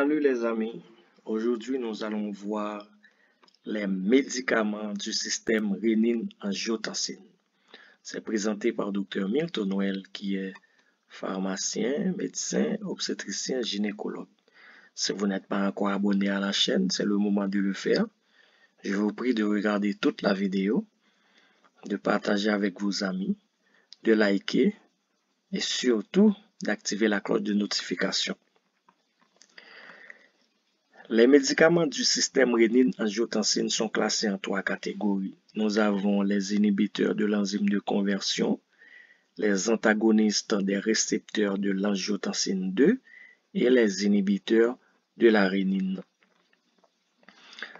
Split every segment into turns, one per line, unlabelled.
Salut les amis, aujourd'hui nous allons voir les médicaments du système rénine-angiotensine. C'est présenté par Dr Milton Noël qui est pharmacien, médecin, obstétricien, gynécologue. Si vous n'êtes pas encore abonné à la chaîne, c'est le moment de le faire. Je vous prie de regarder toute la vidéo, de partager avec vos amis, de liker et surtout d'activer la cloche de notification. Les médicaments du système rénine-angiotensine sont classés en 3 catégories. Nous avons les inhibiteurs de l'enzyme de conversion, les antagonistes des récepteurs de l'angiotensine 2 et les inhibiteurs de la rénine.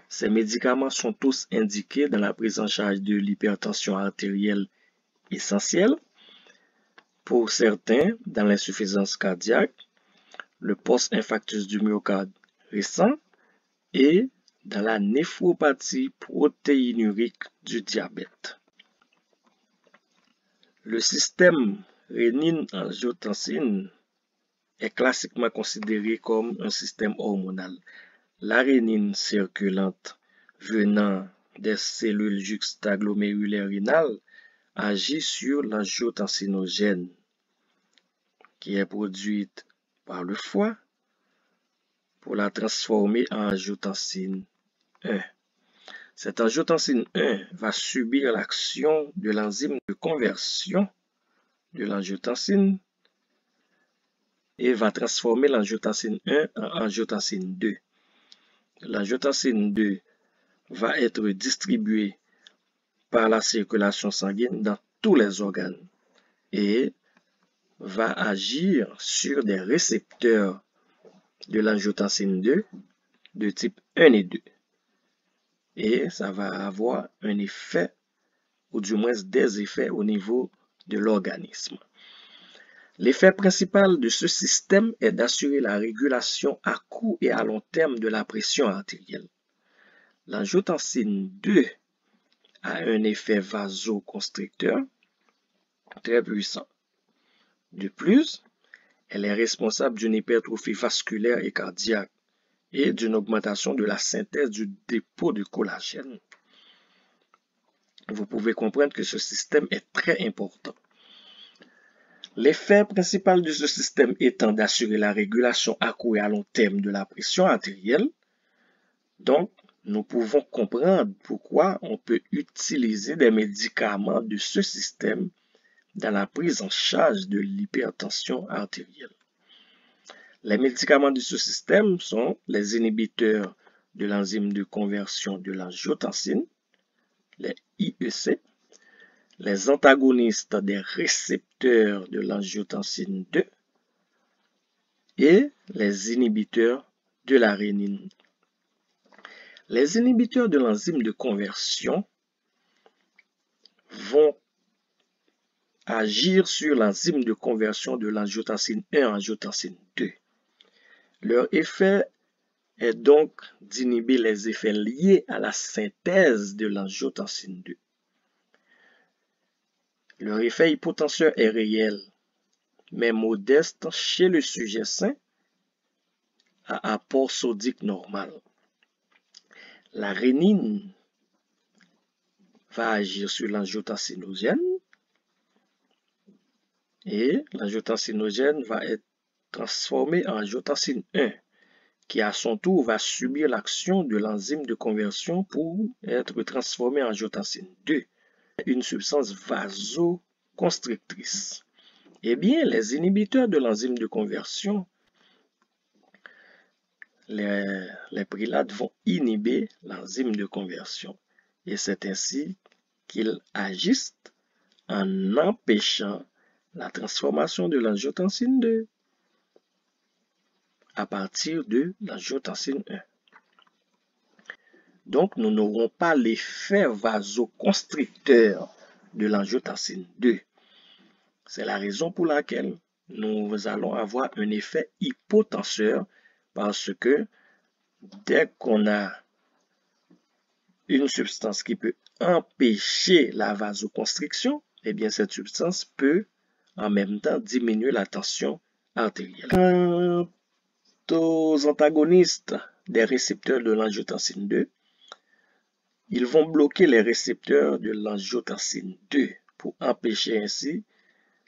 Ces médicaments sont tous indiqués dans la prise en charge de l'hypertension artérielle essentielle, pour certains dans l'insuffisance cardiaque, le post-infarctus du myocarde récent et dans la néphropathie protéinurique du diabète. Le système rénine-angiotensine est classiquement considéré comme un système hormonal. La rénine circulante venant des cellules juxtaglomérulaires rénales agit sur l'angiotensinogène qui est produite par le foie pour la transformer en angiotensine 1. Cette angiotensine 1 va subir l'action de l'enzyme de conversion de l'angiotensine et va transformer l'angiotensine 1 en angiotensine 2. L'angiotensine 2 va être distribuée par la circulation sanguine dans tous les organes et va agir sur des récepteurs de l'angiotensine 2 de type 1 et 2. Et ça va avoir un effet, ou du moins des effets au niveau de l'organisme. L'effet principal de ce système est d'assurer la régulation à court et à long terme de la pression artérielle. L'angiotensine 2 a un effet vasoconstricteur très puissant. De plus, elle est responsable d'une hypertrophie vasculaire et cardiaque et d'une augmentation de la synthèse du dépôt de collagène. Vous pouvez comprendre que ce système est très important. L'effet principal de ce système étant d'assurer la régulation à court et à long terme de la pression artérielle. Donc, nous pouvons comprendre pourquoi on peut utiliser des médicaments de ce système dans la prise en charge de l'hypertension artérielle. Les médicaments de ce système sont les inhibiteurs de l'enzyme de conversion de l'angiotensine, les IEC, les antagonistes des récepteurs de l'angiotensine 2 et les inhibiteurs de la rénine. Les inhibiteurs de l'enzyme de conversion vont agir sur l'enzyme de conversion de l'angiotensine 1 en angiotensine 2. Leur effet est donc d'inhiber les effets liés à la synthèse de l'angiotensine 2. Leur effet hypotenseur est réel, mais modeste chez le sujet sain à apport sodique normal. La rénine va agir sur l'angiotensinogène et l'angiotensinogène va être transformé en angiotensine 1 qui à son tour va subir l'action de l'enzyme de conversion pour être transformé en angiotensine 2, une substance vasoconstrictrice. Eh bien, les inhibiteurs de l'enzyme de conversion, les prélates vont inhiber l'enzyme de conversion. Et c'est ainsi qu'ils agissent en empêchant la transformation de l'angiotensine 2 à partir de l'angiotensine 1. Donc, nous n'aurons pas l'effet vasoconstricteur de l'angiotensine 2. C'est la raison pour laquelle nous allons avoir un effet hypotenseur parce que dès qu'on a une substance qui peut empêcher la vasoconstriction, eh bien cette substance peut en même temps diminuer la tension artérielle. Quand aux antagonistes des récepteurs de l'angiotensine 2, ils vont bloquer les récepteurs de l'angiotensine 2 pour empêcher ainsi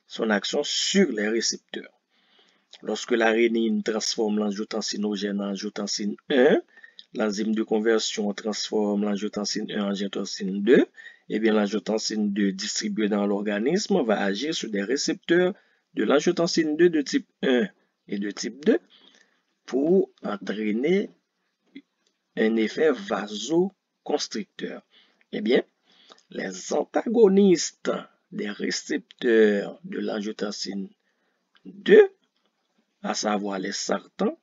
son action sur les récepteurs. Lorsque l'arénine transforme l'angiotensinogène en angiotensine 1, l'enzyme de conversion transforme l'angiotensine 1 en angiotensine 2, et bien l'angiotensine 2 distribuée dans l'organisme va agir sur des récepteurs de l'angiotensine 2 de type 1 et de type 2 pour entraîner un effet vasoconstricteur. Eh bien, les antagonistes des récepteurs de l'angiotensine 2, à savoir les sartans,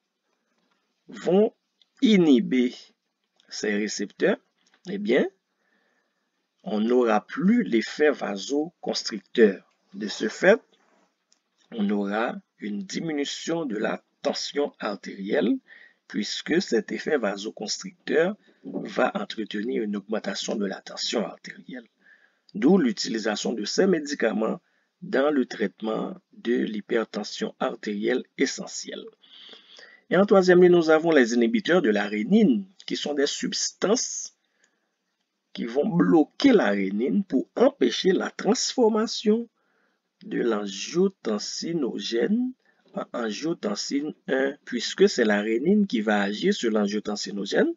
vont inhiber ces récepteurs. Eh bien, on n'aura plus l'effet vasoconstricteur. De ce fait, on aura une diminution de la tension artérielle puisque cet effet vasoconstricteur va entretenir une augmentation de la tension artérielle. D'où l'utilisation de ces médicaments dans le traitement de l'hypertension artérielle essentielle. Et en troisième lieu, nous avons les inhibiteurs de l'arénine, qui sont des substances qui vont bloquer l'arénine pour empêcher la transformation de l'angiotensinogène en angiotensine 1, puisque c'est l'arénine qui va agir sur l'angiotensinogène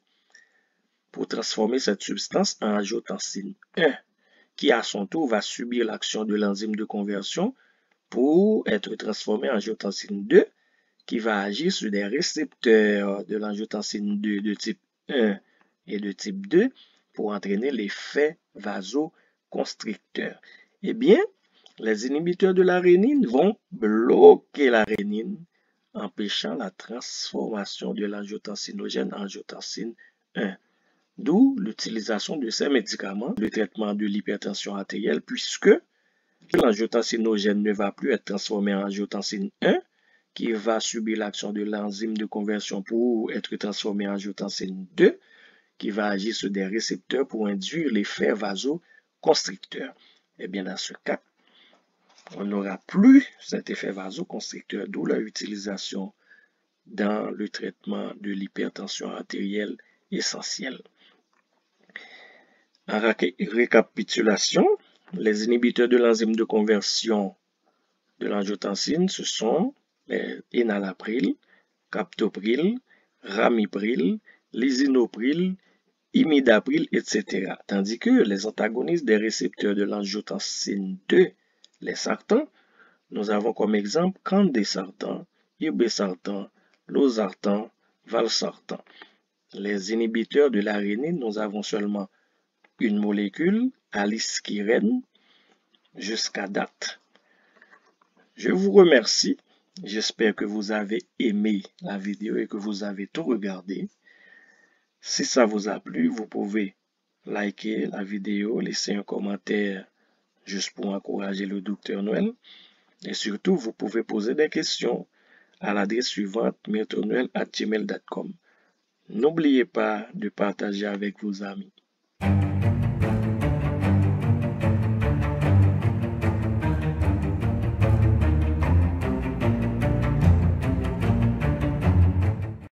pour transformer cette substance en angiotensine 1, qui à son tour va subir l'action de l'enzyme de conversion pour être transformée en angiotensine 2, qui va agir sur des récepteurs de l'angiotensine 2 de type 1 et de type 2 pour entraîner l'effet vasoconstricteur. Eh bien, les inhibiteurs de l'arénine vont bloquer l'arénine, empêchant la transformation de l'angiotensinogène en angiotensine 1. D'où l'utilisation de ces médicaments, le traitement de l'hypertension artérielle, puisque l'angiotensinogène ne va plus être transformé en angiotensine 1, qui va subir l'action de l'enzyme de conversion pour être transformé en angiotensine 2, qui va agir sur des récepteurs pour induire l'effet vasoconstricteur. Et bien, dans ce cas, on n'aura plus cet effet vasoconstricteur, d'où leur utilisation dans le traitement de l'hypertension artérielle essentielle. En récapitulation, les inhibiteurs de l'enzyme de conversion de l'angiotensine, ce sont les enalapril, captopril, ramipril, lisinopril, imidapril, etc. Tandis que les antagonistes des récepteurs de l'angiotensine 2, les sartans, nous avons comme exemple candesartan, irbesartan, losartan, valsartan. Les inhibiteurs de l'arénine, nous avons seulement une molécule, aliskirène, jusqu'à date. Je vous remercie. J'espère que vous avez aimé la vidéo et que vous avez tout regardé. Si ça vous a plu, vous pouvez liker la vidéo, laisser un commentaire juste pour encourager le Dr Noël. Et surtout, vous pouvez poser des questions à l'adresse suivante, myrtonoel@gmail.com. N'oubliez pas de partager avec vos amis.